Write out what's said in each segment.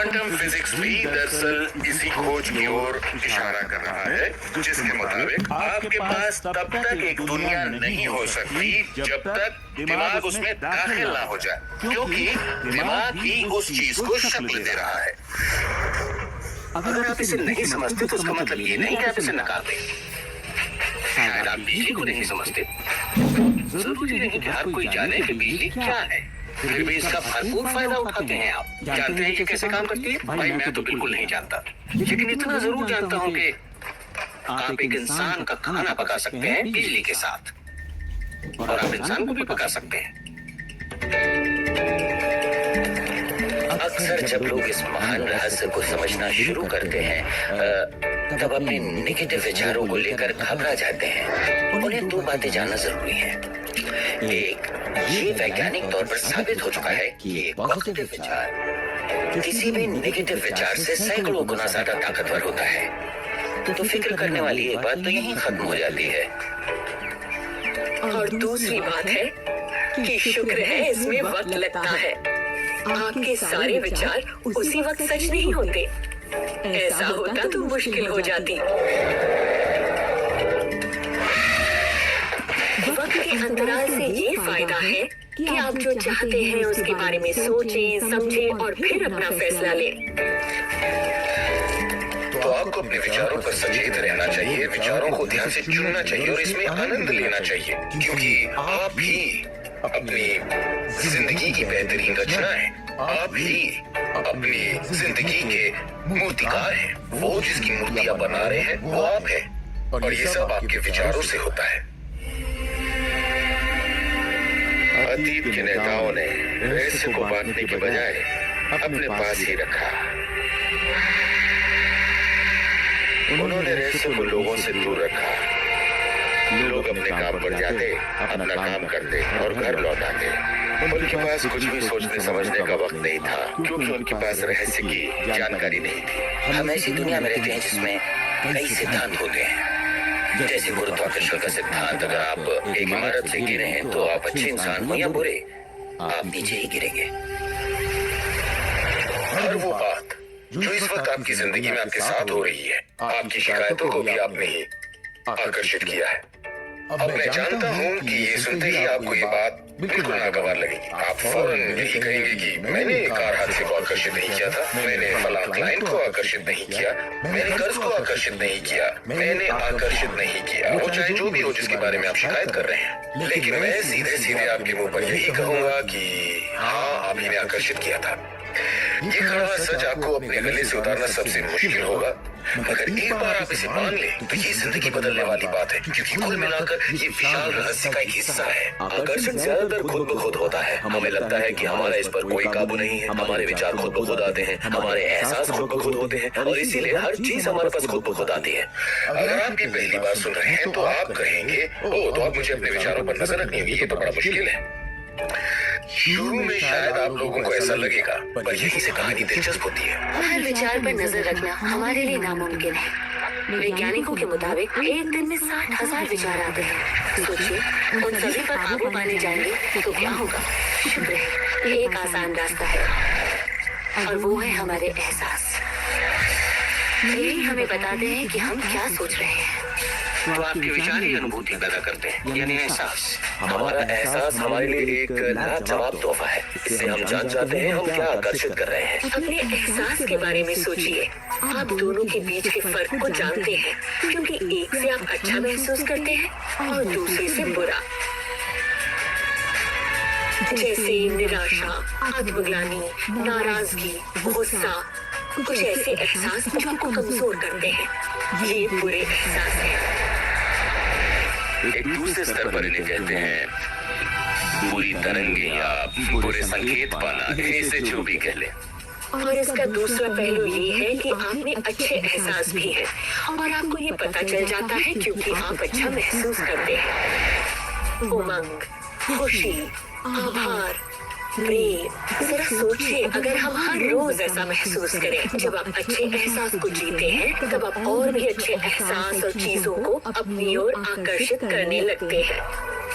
Quantum physics भी दरअसल इसी खोज की ओर इशारा कर रहा है, जिसके मुताबिक आपके पास तब तक एक दुनिया नहीं हो सकती जब तक दिमाग उसमें दाखिल ना हो जाए, क्योंकि दिमाग ही उस चीज को शक्ल दे रहा है। अगर आप इसे नहीं समझते तो उसका मतलब ये नहीं कि आप इसे नकार दें। शायद आप बिजली को नहीं समझते। जरूरी नहीं कि हर कोई जाने कि बिजली क्या है, फिर भी इसका भरपूर फायदा उठाते हैं। आप जानते हैं कि कैसे काम करती है? भाई मैं तो बिल्कुल नहीं जानता, लेकिन इतना जरूर जानता हूँ कि आप एक इंसान का खाना पका सकते हैं बिजली के साथ, और आप इंसान को भी पका सकते हैं। अक्सर जब लोग इस महान रहस्य को समझना शुरू करते हैं तब अपने नेगेटिव विचारों को लेकर घबरा जाते हैं। उन्हें दो बातें जानना जरूरी है। एक, ये वैज्ञानिक तौर पर साबित हो चुका है कि एक पॉजिटिव विचार किसी भी नेगेटिव विचार से सैकड़ों गुना ज्यादा ताकतवर होता है। तो फिक्र करने वाली एक बात तो यहीं खत्म हो जाती है। और दूसरी बात है कि शुक्र है इसमें वक्त लगता है। आपके सारे विचार उसी वक्त सच नहीं होते। ऐसा होता तो मुश्किल हो जाती। वक्त के अंतराल से ये फायदा है कि आप जो चाहते हैं उसके बारे में सोचें, समझें और फिर अपना फैसला लें। तो आपको अपने विचारों पर सचेत रहना चाहिए, विचारों को ध्यान से चुनना चाहिए और इसमें आनंद लेना चाहिए, क्योंकि आप ही अपनी जिंदगी की बेहतरीन रचना है। आप ही अपनी जिंदगी के मूर्तिकार हैं। वो जिसकी मूर्तियां बना रहे हैं वो आप हैं, और ये सब आपके विचारों से होता है। अतीत के नेताओं ने रहस्य को बांटने के बजाय अपने पास ही रखा। उन्होंने रहस्य को लोगों से दूर रखा। लोग अपने काम पर जाते, अपना काम करते और घर लौट आते। उनके पास कुछ भी सोचने समझने का वक्त नहीं था, क्योंकि उनके पास रहस्य की जानकारी नहीं थी। हम ऐसी दुनिया में रहते हैं जिसमें कई सिद्धांत होते हैं, जैसे गुरुत्वाकर्षण का सिद्धांत। अगर आप एक इमारत से गिरे हैं तो आप अच्छे इंसान हो या बुरे, आप नीचे ही गिरेंगे। और वो बात जो इस वक्त आपकी जिंदगी में आपके साथ हो रही है, आपकी शिकायतों को भी आपने ही आकर्षित किया है। अब मैं जानता हूँ कि ये सुनते ही आपको ये बात बिल्कुल नागवार लगेगी। आप फौरन यही कहेंगे कि मैंने कार हादसे को आकर्षित नहीं किया था, मैंने फलां क्लाइंट को आकर्षित नहीं किया, मैंने कर्ज को आकर्षित नहीं किया, मैंने आकर्षित नहीं किया। वो चाहे जो भी हो जिसके बारे में आप शिकायत कर रहे हैं, लेकिन मैं सीधे सीधे आपके मुंह पर यही कहूंगा कि हाँ, आप ही ने आकर्षित किया था। ये कड़वा सच आपको अपने गले से उतारना सबसे मुश्किल होगा, मगर एक बार आप इसे मान लें तो ये जिंदगी बदलने वाली बात है, क्योंकि कुल मिलाकर ये विशाल रहस्य का एक हिस्सा है। आकर्षण ज्यादातर खुद ब खुद होता है। हमें लगता है कि हमारा इस पर कोई काबू नहीं है, हमारे विचार खुद ब खुद आते हैं, हमारे एहसास खुद ब खुद होते हैं, और इसीलिए हर चीज हमारे पास खुद ब खुद आती है। अगर आप ये पहली बार सुन रहे हैं तो आप कहेंगे, ओ तो आप मुझे अपने विचारों पर नजर रखनी होगी, ये तो बड़ा मुश्किल है। शुरू में शायद आप लोगों को ऐसा लगेगा, पर यही से कहानी दिलचस्प होती है। हर विचार पर नजर रखना हमारे लिए नामुमकिन है। वैज्ञानिकों के मुताबिक एक दिन में 60,000 विचार आते हैं। सोचिए, उन सभी पर काबू पाने जाएंगे तो क्या होगा? शुक्र है, ये एक आसान रास्ता है, और वो है हमारे एहसास। यही हमें बताते हैं कि हम क्या सोच रहे हैं। तो आपके विचार ही अनुभूति पैदा करते हैं, यानी एहसास। हमारा एहसास हमारे लिए एक लाजवाब तोहफा है। इससे हम जान जाते हैं हम क्या आकर्षित कर रहे हैं। अपने एहसास के बारे में सोचिए। आप दोनों के बीच के फर्क को जानते हैं, क्योंकि एक से आप अच्छा महसूस करते हैं और दूसरे से बुरा। जैसे निराशा, आत्मग्लानि, नाराजगी, गुस्सा, कुछ ऐसे एहसास जो आपको कमजोर करते हैं। ये बुरे एहसास हैं। एक दूसरे स्तर पर इन्हें कहते हैं बुरी तरंगे या बुरे संकेत पाना, इसे जो भी कह ले। और इसका दूसरा पहलू ये है कि आप में अच्छे एहसास भी हैं, और आपको ये पता चल जाता है क्योंकि आप अच्छा महसूस करते हैं। उमंग, खुशी, आभार, प्रेम। जरा सोचिए, अगर हम हर रोज ऐसा महसूस करें। जब आप अच्छे एहसास को जीते हैं तब आप और भी अच्छे एहसास और चीजों को अपनी ओर आकर्षित करने लगते हैं।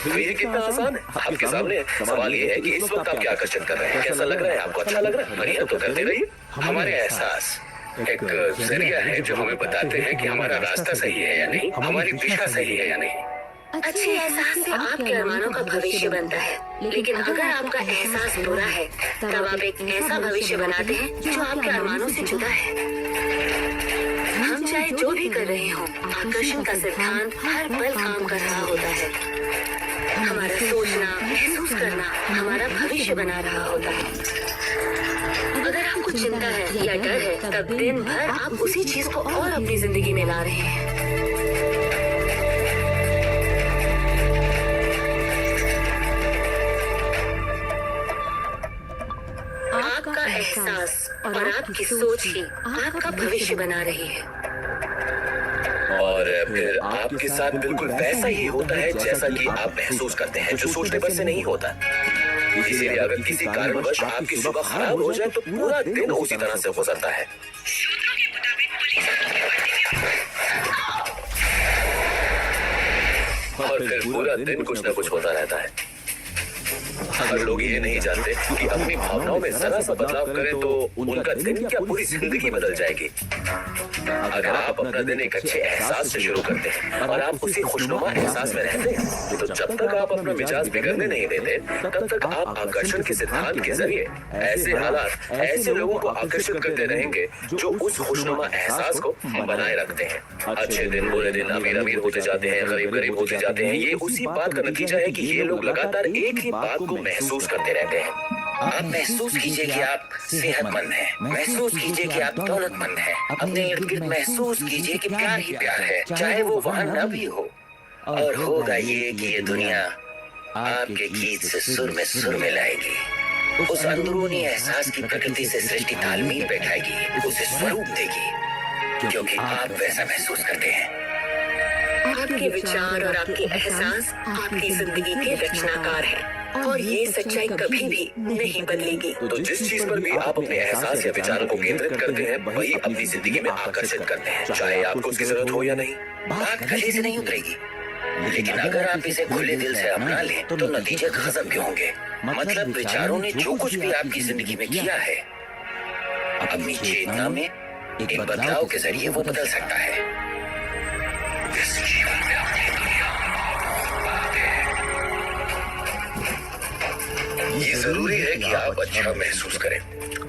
तो ये कितना आसान है। आपके सामने सवाल ये है कि इस वक्त आप क्या आकर्षित कर रहे हैं, कैसा लग रहा है आपको, अच्छा लग रहा है, बढ़िया तो करते रहिए। हमारे एहसास एक जरिया है जो हमें बताते हैं कि हमारा रास्ता सही है या नहीं, हमारी दिशा सही है या नहीं। अच्छे एहसास से आपके अरमानों का भविष्य बनता है, लेकिन अगर आपका एहसास बुरा है तब आप एक ऐसा भविष्य बनाते हैं जो आपके अरमानों से जुदा है। हम चाहे जो भी कर रहे हो, आकर्षण का सिद्धांत हर पल काम कर रहा होता है। हमारा सोचना, महसूस करना हमारा भविष्य बना रहा होता है। अगर आपको चिंता है या डर है, तब दिन भर आप उसी चीज को और अपनी जिंदगी में ला रहे हैं। आपका एहसास और आपकी सोच ही आपका भविष्य बना रही है। और फिर आपके साथ बिल्कुल वैसा ही होता है जैसा कि आप महसूस करते हैं, जो सोचने पर से नहीं होता। इसीलिए अगर किसी कारणवश आपकी सुबह खराब हो जाए तो पूरा दिन उसी तरह से गुजरता है। और फिर पूरा दिन कुछ न कुछ होता रहता है। हर लोग ये नहीं जानते कि अपनी भावनाओं में जरा सा बदलाव करें तो उनका दिन क्या पूरी जिंदगी बदल जाएगी। अगर आप अपना दिन एक अच्छे एहसास से शुरू करते हैं और आप उसी खुशनुमा एहसास में रहते हैं, तो जब तक आप अपना मिजाज बिगड़ने नहीं देते, तब तक आप आकर्षण के सिद्धांत के जरिए ऐसे हालात, ऐसे लोगों को आकर्षित करते रहेंगे जो उस खुशनुमा एहसास को बनाए रखते हैं। अच्छे दिन बुरे दिन, अमीर अमीर होते जाते हैं, गरीब गरीब होते जाते हैं। ये उसी बात का नतीजा है कि ये लोग लगातार एक ही बात को महसूस करते रहते हैं। आप महसूस कीजिए कि आप सेहतमंद हैं, महसूस कीजिए कि आप दौलतमंद हैं, अपने इर्द गिर्द महसूस कीजिए कि प्यार ही प्यार है, चाहे वो वहाँ न भी हो। और होगा ये कि ये दुनिया आपके गीत से सुर में मिलाएगी, उस अंदरूनी एहसास की प्रकृति से सृष्टि तालमेल बैठाएगी, उसे स्वरूप देगी, क्योंकि आप वैसा महसूस करते हैं। आपके विचार और आपके एहसास आपकी जिंदगी के रचनाकार हैं, और ये सच्चाई कभी भी नहीं बदलेगी। तो जिस चीज पर भी आप अपने एहसास या विचारों को केंद्रित करते हैं, वही अपनी जिंदगी में आकर्षित करते हैं, चाहे आपको उसकी जरूरत हो या नहीं। बात गले से नहीं उतरेगी, लेकिन अगर आप इसे खुले दिल से अपना लें, तो नतीजे गजब के होंगे। मतलब विचारों ने जो कुछ भी आपकी जिंदगी में किया है, अपनी चेतना में एक बदलाव के जरिए वो बदल सकता है। ये जरूरी है कि आप अच्छा महसूस करें,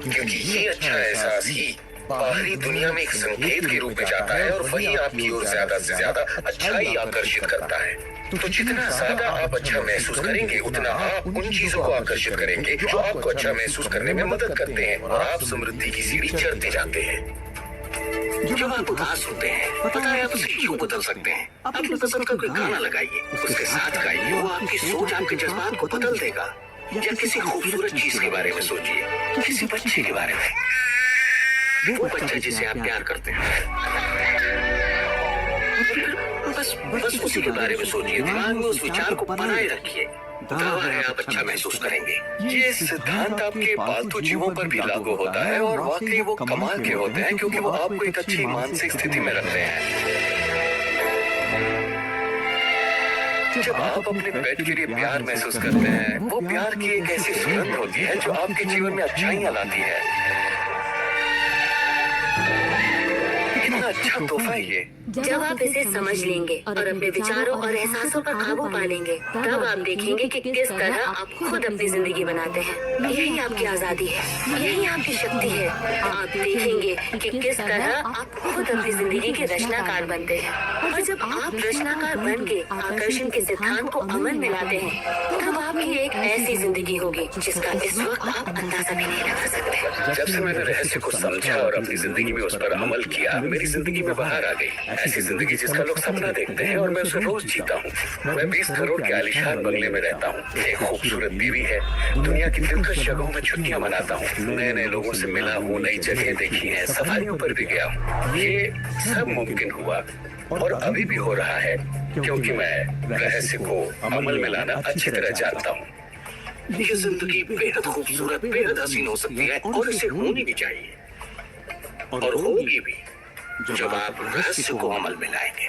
क्योंकि ये अच्छा एहसास ही बाहरी दुनिया में एक संकेत के रूप में जाता है और वही आपकी ओर ज्यादा से ज्यादा अच्छा ही आकर्षित करता है। तो जितना ज्यादा आप अच्छा महसूस करेंगे, उतना आप उन चीजों को आकर्षित करेंगे जो आपको अच्छा महसूस करने में मदद करते हैं, और आप समृद्धि की सीढ़ी चढ़ते जाते हैं। जब आप उदास होते हैं, पता है आप उसे क्यों बदल सकते हैं। अपनी पसंद का कोई गाना लगाइए, उसके साथ गाइए, वो आपकी सोच, आपके जज्बात को बदल देगा। या किसी खूबसूरत चीज के बारे में सोचिए, किसी बच्चे के बारे में, वो बच्चा जिसे आप प्यार करते हैं, बस उसी के बारे में सोचिए, दिमाग में उस विचार को बनाए रखिए। दावा है आप अच्छा महसूस करेंगे। ये सिद्धांत आपके पालतू जीवों पर भी लागू होता है, और वाकई वो कमाल के होते हैं, क्योंकि वो आपको एक अच्छी मानसिक स्थिति में रखते हैं। जब आप अपने पेट के लिए प्यार महसूस करते हैं, वो प्यार की एक ऐसी सुगंध होती है जो आपके जीवन में अच्छाइयां लाती है। कितना अच्छा तोहफा है ये। जब आप इसे समझ लेंगे और अपने विचारों और एहसासों पर काबू पा लेंगे, तब आप देखेंगे कि किस तरह आप खुद अपनी जिंदगी बनाते हैं। यही आपकी आजादी है, यही आपकी शक्ति है। आप देखेंगे कि किस तरह आप खुद अपनी जिंदगी के रचनाकार बनते हैं, और जब आप रचनाकार बन के आकर्षण के सिद्धांत को अमल में लाते हैं, तब आपकी एक ऐसी जिंदगी होगी जिसका इस वक्त आप अंदाजा भी नहीं लगा सकते। जब से मैंने रहस्य को समझा और अपनी जिंदगी में उस पर अमल किया, मेरी जिंदगी में बाहर आ गई ऐसी जिंदगी जिसका लोग सपना देखते हैं, और मैं उसे रोज जीता हूँ। मैं 20 करोड़ के आलीशान बंगले में रहता हूँ, एक खूबसूरत बीवी है, दुनिया की दिलकश जगहों में छुट्टियां मनाता हूँ, नए नए लोगों से मिला हूँ, नई जगह देखी है, सफारियों पर भी गया हूँ। ये सब मुमकिन हुआ और अभी भी हो रहा है, क्योंकि मैं रहस्य को अमल में लाना अच्छी तरह जानता हूँ। ये जिंदगी बेहद खूबसूरत, बेहद हसीन हो सकती है, और इसे होनी भी चाहिए, और होगी भी, जब आप रहस्य को अमल में लाएंगे।